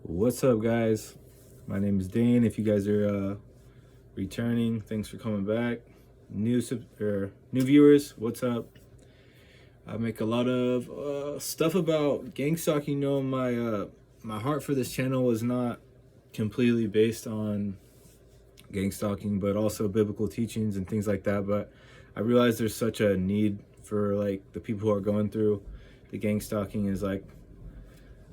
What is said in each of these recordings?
What's up, guys? My name is Dane. If you guys are returning, thanks for coming back. New viewers, what's up? I make a lot of stuff about gang stalking. My heart for this channel was not completely based on gang stalking, but also biblical teachings and things like that. But I realized there's such a need for like the people who are going through the gang stalking. Is like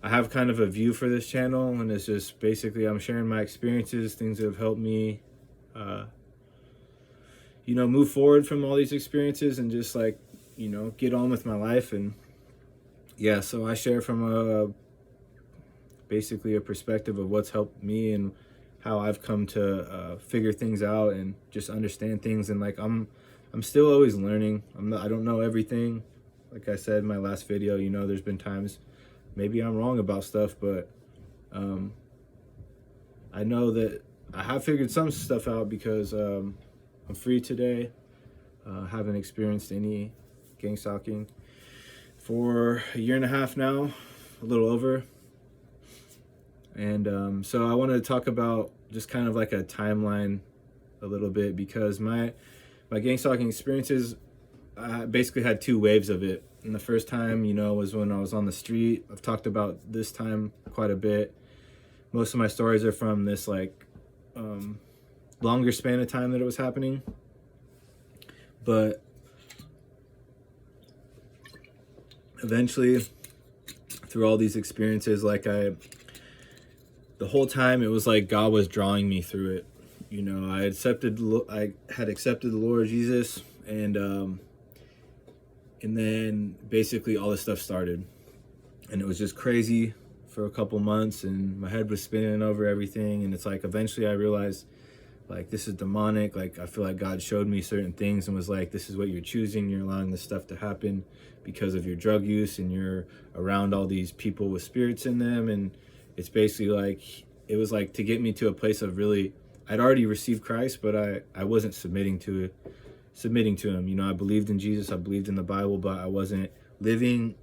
I have kind of a view for this channel, and it's just basically I'm sharing my experiences, things that have helped me, move forward from all these experiences and just like, get on with my life. And yeah, so I share from basically a perspective of what's helped me and how I've come to figure things out and just understand things. And like I'm still always learning. I don't know everything. Like I said in my last video, there's been times maybe I'm wrong about stuff, but I know that I have figured some stuff out because I'm free today. Haven't experienced any gang stalking for a year and a half now, a little over. And so I wanted to talk about just kind of like a timeline a little bit, because my gang stalking experiences, I basically had two waves of it. And the first time, was when I was on the street. I've talked about this time quite a bit. Most of my stories are from this like longer span of time that it was happening. But eventually, through all these experiences, the whole time it was like God was drawing me through it. I had accepted the Lord Jesus, and then basically all this stuff started, and it was just crazy for a couple months, and my head was spinning over everything. And it's like eventually I realized like this is demonic. Like I feel like God showed me certain things and was like, this is what you're choosing. You're allowing this stuff to happen because of your drug use, and you're around all these people with spirits in them. And it's basically like it was like to get me to a place of really, I'd already received Christ, but I wasn't submitting to him. I believed in Jesus, I believed in the Bible, but I wasn't living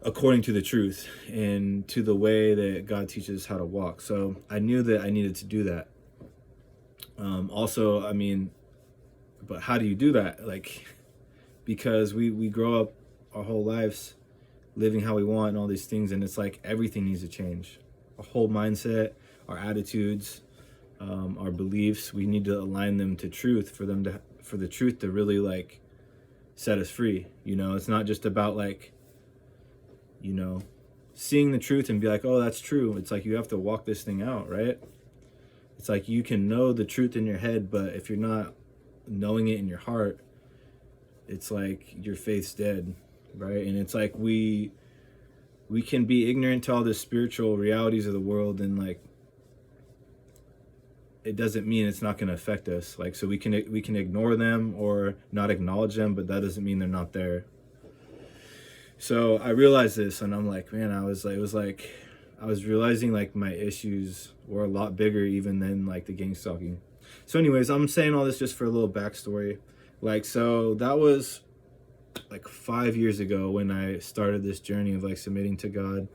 according to the truth and to the way that God teaches how to walk. So I knew that I needed to do that. But how do you do that? Like, because we grow up our whole lives living how we want and all these things, and it's like everything needs to change. Our whole mindset, our attitudes, our beliefs, we need to align them to truth for the truth to really like set us free. It's not just about like, seeing the truth and be like, oh, that's true. It's like you have to walk this thing out, right? It's like you can know the truth in your head, but if you're not knowing it in your heart, it's like your faith's dead, right? And it's like we can be ignorant to all the spiritual realities of the world, and like it doesn't mean it's not going to affect us. Like, so we can ignore them or not acknowledge them, but that doesn't mean they're not there. So I realized this, and I'm like, man, I was realizing like my issues were a lot bigger even than like the gang stalking. So anyways, I'm saying all this just for a little backstory. Like, so that was like 5 years ago when I started this journey of like submitting to God.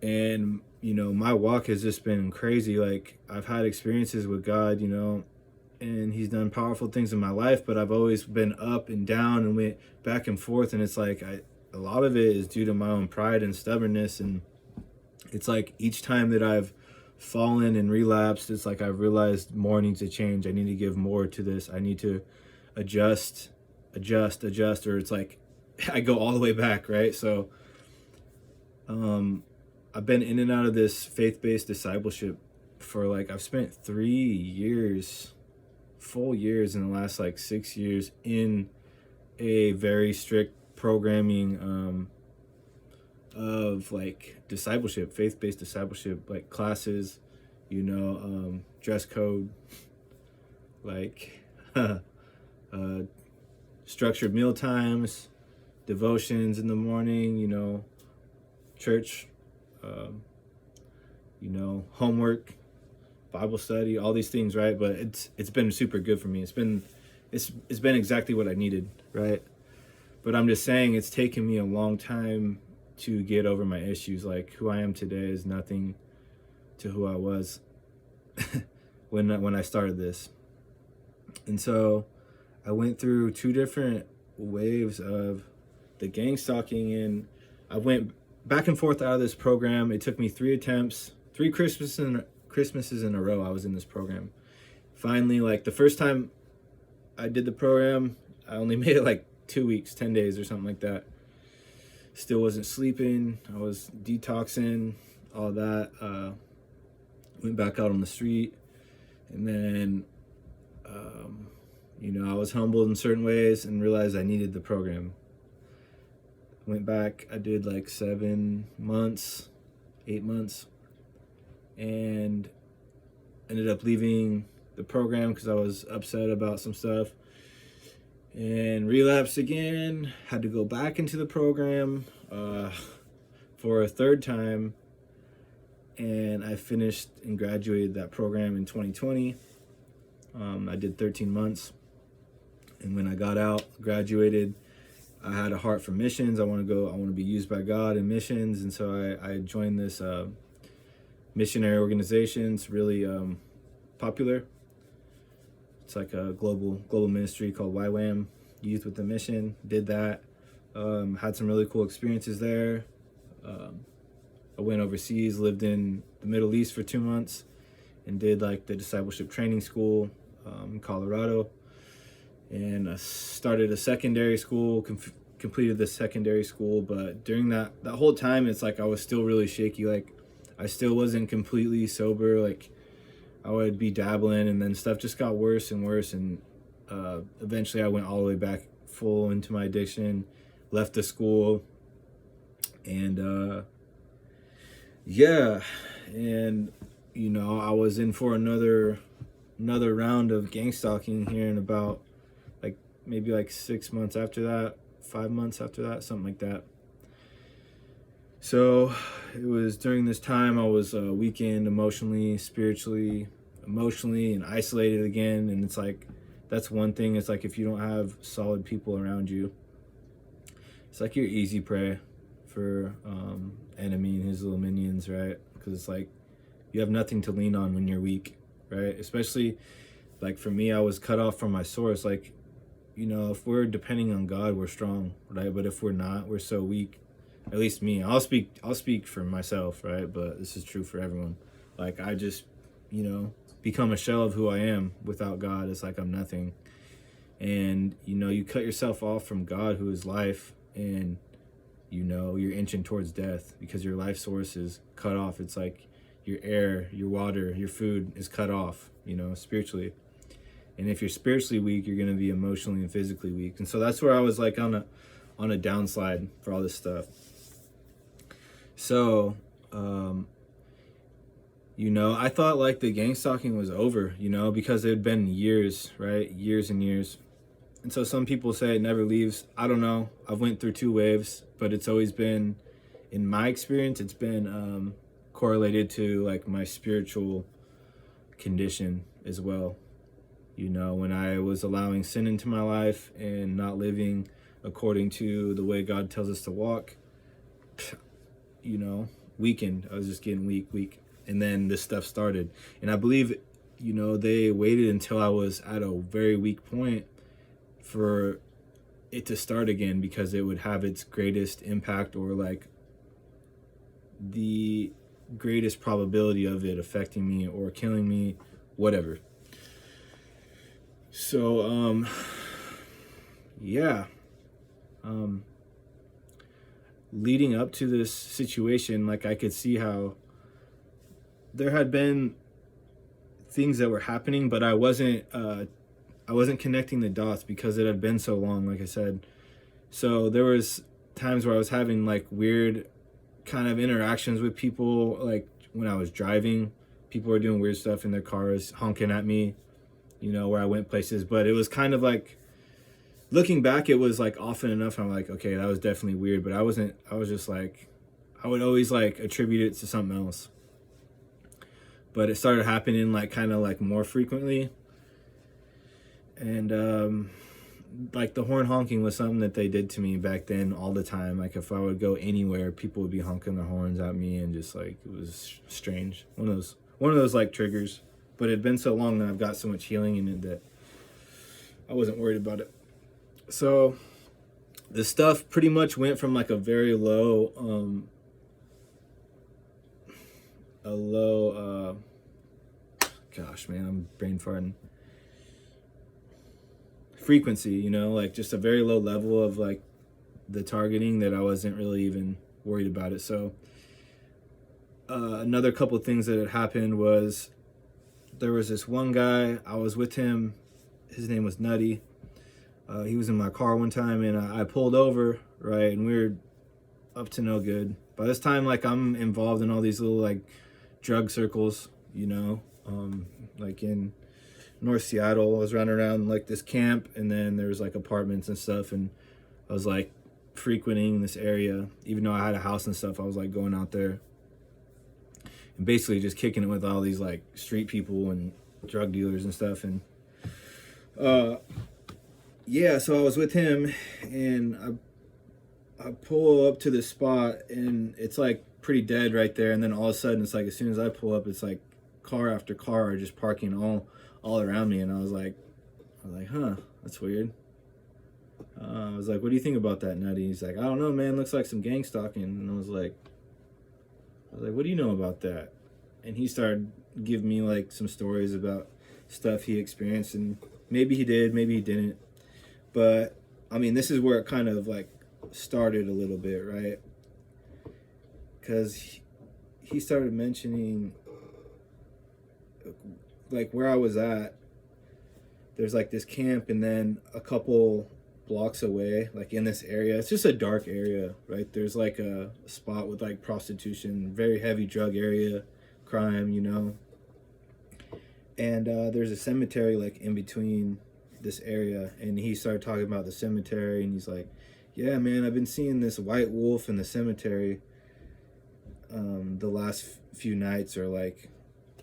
And my walk has just been crazy. Like, I've had experiences with God, and he's done powerful things in my life, but I've always been up and down and went back and forth. And it's like a lot of it is due to my own pride and stubbornness. And it's like each time that I've fallen and relapsed, it's like I've realized more needs to change. I need to give more to this. I need to adjust, or it's like I go all the way back, right? So I've been in and out of this faith-based discipleship for like, I've spent 3 years, full years in the last like 6 years in a very strict programming of like discipleship, faith-based discipleship, like classes, dress code, like structured meal times, devotions in the morning, church, homework, Bible study, all these things, right? But it's been super good for me. It's been exactly what I needed, right? But I'm just saying it's taken me a long time to get over my issues. Like, who I am today is nothing to who I was when I started this. And so I went through 2 different waves of the gang stalking, and I went back and forth out of this program. It took me 3 attempts, 3 Christmases in a row I was in this program. Finally, like the first time I did the program, I only made it like 2 weeks, 10 days or something like that. Still wasn't sleeping. I was detoxing, all that. Went back out on the street, and then I was humbled in certain ways and realized I needed the program. Went back, I did like 7 months, 8 months, and ended up leaving the program because I was upset about some stuff, and relapsed again. Had to go back into the program for a 3rd time, and I finished and graduated that program in 2020. I did 13 months, and when I got out, graduated, I had a heart for missions. I want to be used by God in missions, and so I joined this missionary organization. It's really popular. It's like a global ministry called YWAM, Youth with a Mission. Did that. Had some really cool experiences there. I went overseas, lived in the Middle East for 2 months, and did like the discipleship training school in Colorado. And I started a secondary school, completed the secondary school. But during that whole time, it's like I was still really shaky. Like I still wasn't completely sober. Like I would be dabbling, and then stuff just got worse and worse. And eventually I went all the way back full into my addiction, left the school, and and I was in for another round of gang stalking here in about maybe 6 months after that, 5 months after that, something like that. So it was during this time I was weakened emotionally, spiritually, and isolated again. And it's like, that's one thing. It's like if you don't have solid people around you, it's like you're easy prey for enemy and his little minions, right? Because it's like you have nothing to lean on when you're weak, right? Especially like for me, I was cut off from my source. Like, if we're depending on God, we're strong, right? But if we're not, we're so weak. At least me. I'll speak for myself, right? But this is true for everyone. Like I just, become a shell of who I am without God. It's like I'm nothing. And you cut yourself off from God, who is life, and you're inching towards death because your life source is cut off. It's like your air, your water, your food is cut off, spiritually. And if you're spiritually weak, you're going to be emotionally and physically weak. And so that's where I was like on a downslide for all this stuff. So, I thought like the gang stalking was over, because it had been years, right? Years and years. And so some people say it never leaves. I don't know. I've went through 2 waves, but it's always been, in my experience, it's been correlated to like my spiritual condition as well. When I was allowing sin into my life and not living according to the way God tells us to walk, weakened. I was just getting weak. And then this stuff started. And I believe, they waited until I was at a very weak point for it to start again, because it would have its greatest impact, or like the greatest probability of it affecting me or killing me, whatever. So, leading up to this situation, like I could see how there had been things that were happening, but I wasn't connecting the dots because it had been so long, like I said. So there was times where I was having like weird kind of interactions with people, like when I was driving, people were doing weird stuff in their cars, honking at me, where I went places. But it was kind of like, looking back, it was like often enough. I'm like, okay, that was definitely weird, but I was just like, I would always like attribute it to something else. But it started happening like kind of like more frequently. And like the horn honking was something that they did to me back then all the time. Like if I would go anywhere, people would be honking their horns at me, and just like it was strange. One of those like triggers. But it'd been so long that I've got so much healing in it that I wasn't worried about it. So the stuff pretty much went from like a very low gosh man, I'm brain farting, frequency, you know, like just a very low level of like the targeting that I wasn't really even worried about it. So another couple of things that had happened was there was this one guy, I was with him, his name was Nutty. He was in my car one time, and I pulled over, right, and we were up to no good. By this time, like, I'm involved in all these little, like, drug circles, you know, like in North Seattle. I was running around, like, this camp, and then there was, like, apartments and stuff, and I was, like, frequenting this area. Even though I had a house and stuff, I was, like, going out there and basically just kicking it with all these, like, street people and drug dealers and stuff, and, yeah, so I was with him, and I pull up to this spot, and it's like pretty dead right there. And then all of a sudden, it's like as soon as I pull up, it's like car after car are just parking all around me. And I was like, huh, that's weird. I was like, what do you think about that, Nutty? He's like, I don't know, man. Looks like some gang stalking. And I was like, what do you know about that? And he started giving me like some stories about stuff he experienced, and maybe he did, maybe he didn't. But I mean, this is where it kind of like started a little bit, right? Because he started mentioning like where I was at. There's like this camp, and then a couple blocks away, like in this area, it's just a dark area, right? There's like a spot with like prostitution, very heavy drug area, crime, you know. And there's a cemetery like in between this area, and he started talking about the cemetery, and he's like, yeah man, I've been seeing this white wolf in the cemetery the last few nights, or like,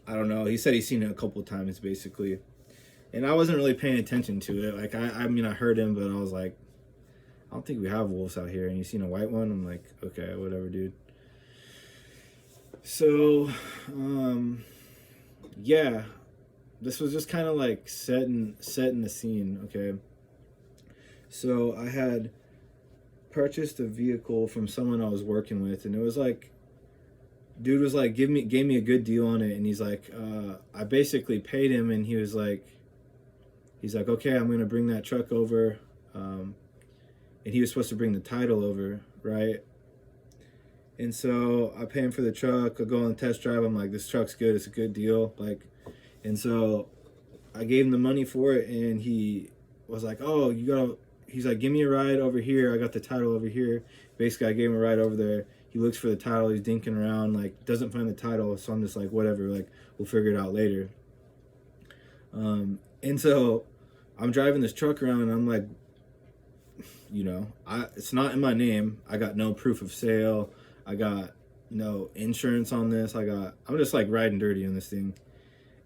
I don't know, he said he's seen it a couple of times basically. And I wasn't really paying attention to it. Like I mean, I heard him, but I was like, I don't think we have wolves out here. And you seen a white one? I'm like, okay, whatever, dude. So yeah, this was just kind of like setting the scene, okay? So I had purchased a vehicle from someone I was working with, and it was like, dude was like, gave me a good deal on it, and he's like, I basically paid him, and he's like, okay, I'm gonna bring that truck over, and he was supposed to bring the title over, right? And so I pay him for the truck, I go on the test drive, I'm like, this truck's good, it's a good deal, like. And so I gave him the money for it, and he was like, oh, he's like, give me a ride over here. I got the title over here. Basically, I gave him a ride over there. He looks for the title. He's dinking around, like, doesn't find the title. So I'm just like, whatever, like, we'll figure it out later. And so I'm driving this truck around, and I'm like, you know, it's not in my name. I got no proof of sale. I got no insurance on this. I'm just like riding dirty on this thing.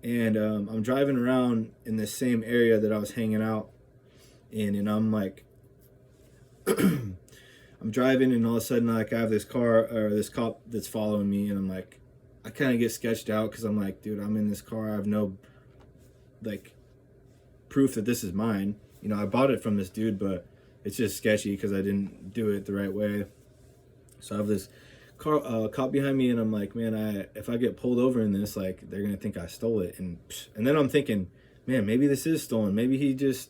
And I'm driving around in this same area that I was hanging out in, and I'm like, I'm driving, and all of a sudden, like, I have this cop that's following me, and I'm like, I kind of get sketched out, because I'm like, dude, I'm in this car, I have no, like, proof that this is mine. You know, I bought it from this dude, but it's just sketchy, because I didn't do it the right way. So I have this cop behind me, and I'm like, man, if I get pulled over in this, like, they're gonna think I stole it. And then I'm thinking, man, maybe this is stolen. Maybe he just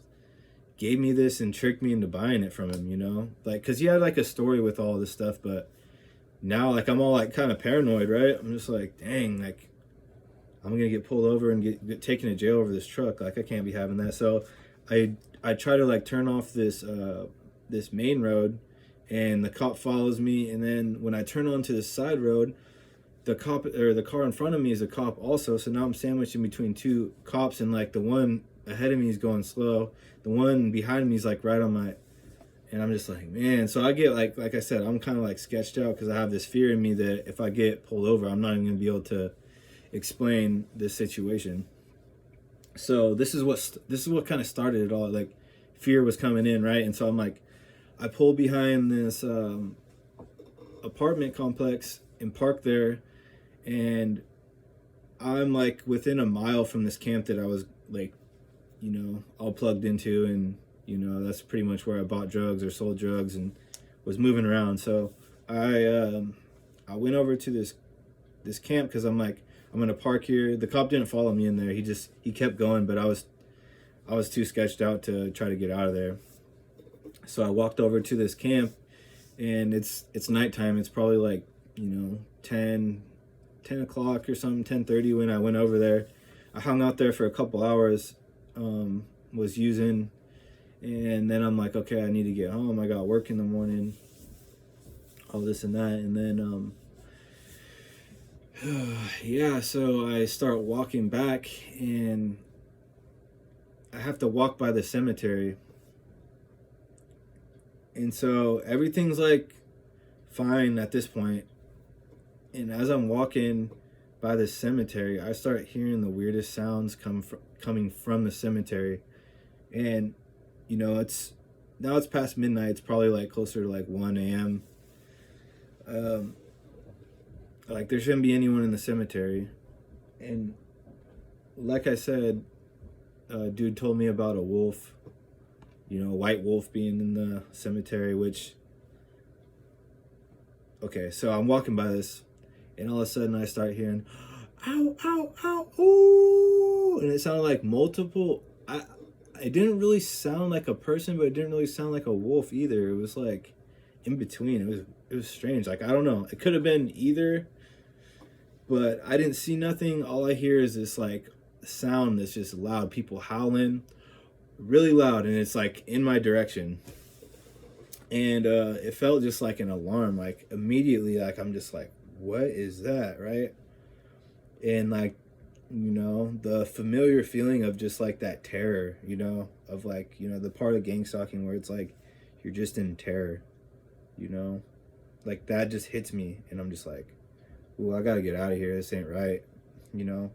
gave me this and tricked me into buying it from him, you know? Like, because he had like a story with all this stuff, but now, like, I'm all like kind of paranoid, right? I'm just like, dang, like, I'm gonna get pulled over and get taken to jail over this truck. Like, I can't be having that. So I try to like turn off this main road, and the cop follows me, and then when I turn onto the side road, the car in front of me is a cop also. So now I'm sandwiched in between two cops, and like the one ahead of me is going slow, the one behind me is like right on my, and I'm just like, man. So I get like I said, I'm kind of like sketched out, because I have this fear in me that if I get pulled over, I'm not even gonna be able to explain this situation. So this is what kind of started it all. Like fear was coming in, right? And so I'm like, I pull behind this apartment complex and park there, and I'm like within a mile from this camp that I was like, you know, all plugged into, and you know, that's pretty much where I bought drugs or sold drugs and was moving around. So I went over to this camp because I'm like, I'm gonna park here. The cop didn't follow me in there. He kept going, but I was too sketched out to try to get out of there. So I walked over to this camp, and it's nighttime. It's probably like, you know, 10 o'clock or something, 10:30 when I went over there. I hung out there for a couple hours, was using, and then I'm like, okay, I need to get home. I got work in the morning, all this and that. And then, yeah, so I start walking back, and I have to walk by the cemetery. And so everything's like fine at this point. And as I'm walking by the cemetery, I start hearing the weirdest sounds coming from the cemetery. And, you know, now it's past midnight. It's probably like closer to like 1 a.m. Like there shouldn't be anyone in the cemetery. And like I said, dude told me about a wolf, you know, a white wolf being in the cemetery, which, okay, so I'm walking by this, and all of a sudden I start hearing, ow, ow, ow, ooh, and it sounded like multiple, it didn't really sound like a person, but it didn't really sound like a wolf either. It was like in between. It was strange. Like, I don't know. It could have been either, but I didn't see nothing. All I hear is this like sound that's just loud, people howling really loud, and it's like in my direction. And it felt just like an alarm. Like immediately, like I'm just like, what is that, right? And like, you know, the familiar feeling of just like that terror, you know, of like, you know, the part of gang stalking where it's like you're just in terror, you know, like that just hits me, and I'm just like, ooh, I gotta get out of here. This ain't right, you know.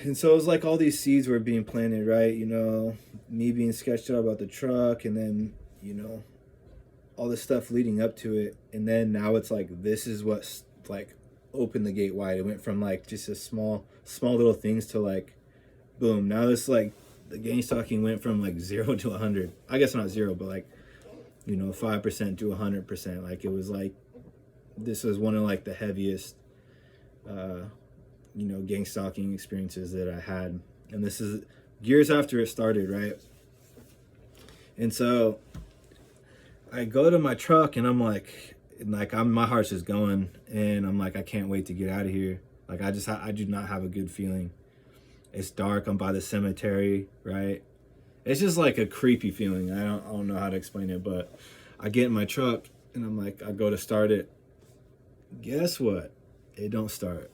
And so it was like all these seeds were being planted, right? You know, me being sketched out about the truck, and then, you know, all this stuff leading up to it. And then now it's like, this is what's like opened the gate wide. It went from like just a small little things to like, boom. Now this like, the gang stalking went from like 0 to 100. I guess not 0, but like, you know, 5% to 100%. Like it was like, this was one of like the heaviest, you know, gang stalking experiences that I had. And this is years after it started, right? And so I go to my truck, and I'm like my heart's just going, and I'm like, I can't wait to get out of here. Like I do not have a good feeling. It's dark. I'm by the cemetery, right? It's just like a creepy feeling. I don't know how to explain it, but I get in my truck, and I'm like, I go to start it. Guess what? It don't start.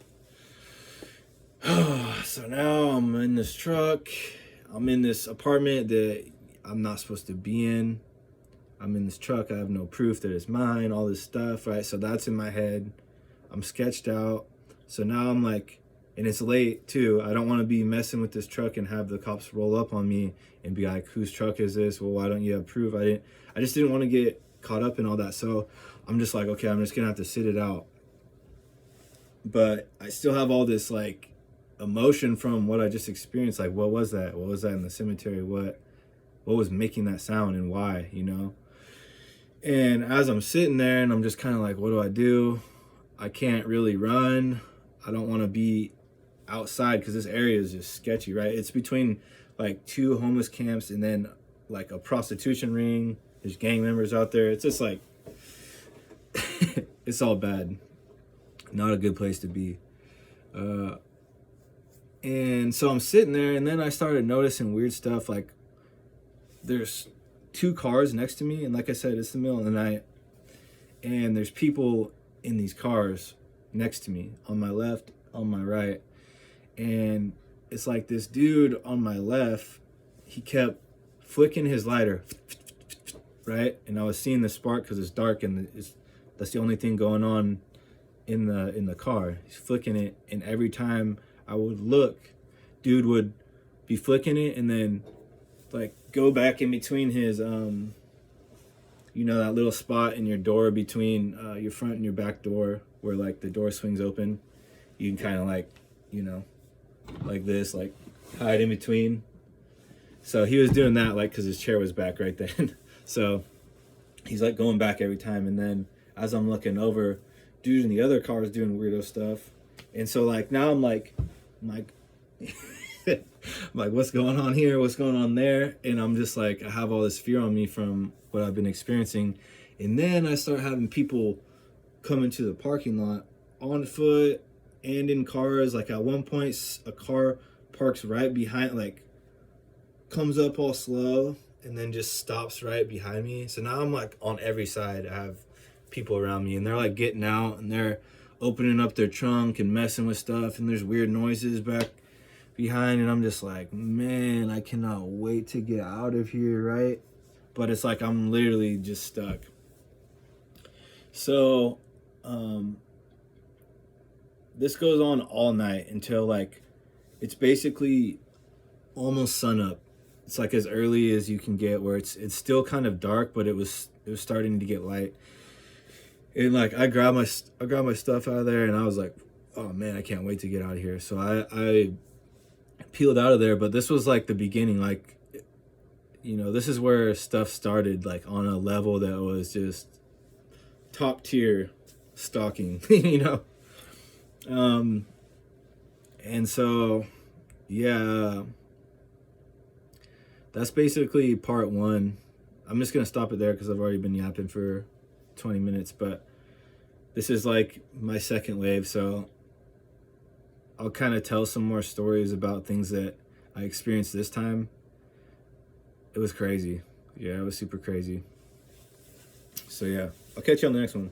So now I'm in this truck. I'm in this apartment that I'm not supposed to be in. I'm in this truck. I have no proof that it's mine, all this stuff, right? So that's in my head. I'm sketched out. So now I'm like, and it's late too. I don't want to be messing with this truck and have the cops roll up on me and be like, whose truck is this? Well, why don't you have proof? I just didn't want to get caught up in all that. So I'm just like, okay, I'm just going to have to sit it out. But I still have all this like emotion from what I just experienced. Like, what was that? What was that in the cemetery? What was making that sound, and why, you know? And as I'm sitting there, and I'm just kind of like, what do I do? I can't really run. I don't want to be outside because this area is just sketchy, right? It's between like 2 homeless camps and then like a prostitution ring. There's gang members out there. It's just like, it's all bad. Not a good place to be. And so I'm sitting there, and then I started noticing weird stuff. Like there's 2 cars next to me, and like I said, it's the middle of the night, and there's people in these cars next to me, on my left, on my right. And it's like this dude on my left, he kept flicking his lighter, right? And I was seeing the spark because it's dark, and that's the only thing going on in the car. He's flicking it, and every time I would look, dude would be flicking it, and then like go back in between his you know, that little spot in your door between your front and your back door where like the door swings open. You can kind of like, you know, like this, like hide in between. So he was doing that like because his chair was back right then. So he's like going back every time, and then as I'm looking over, dude in the other car is doing weirdo stuff. And so like now I'm like I'm like what's going on here, what's going on there, and I'm just like I have all this fear on me from what I've been experiencing. And then I start having people come into the parking lot on foot and in cars. Like at one point a car parks right behind, like comes up all slow and then just stops right behind me. So now I'm like on every side I have people around me, and they're like getting out and they're opening up their trunk and messing with stuff, and there's weird noises back behind, and I'm just like, man, I cannot wait to get out of here, right? But it's like I'm literally just stuck. So this goes on all night until like it's basically almost sunup. It's like as early as you can get, where it's still kind of dark, but it was starting to get light. And like I grabbed my stuff out of there, and I was like, oh man, I can't wait to get out of here. So I peeled out of there. But this was like the beginning, like, you know, this is where stuff started, like on a level that was just top tier stalking, you know. And so yeah, that's basically part one. I'm just gonna stop it there because I've already been yapping for 20 minutes, but this is like my second wave, so I'll kind of tell some more stories about things that I experienced this time. It was crazy. Yeah, it was super crazy. So yeah, I'll catch you on the next one.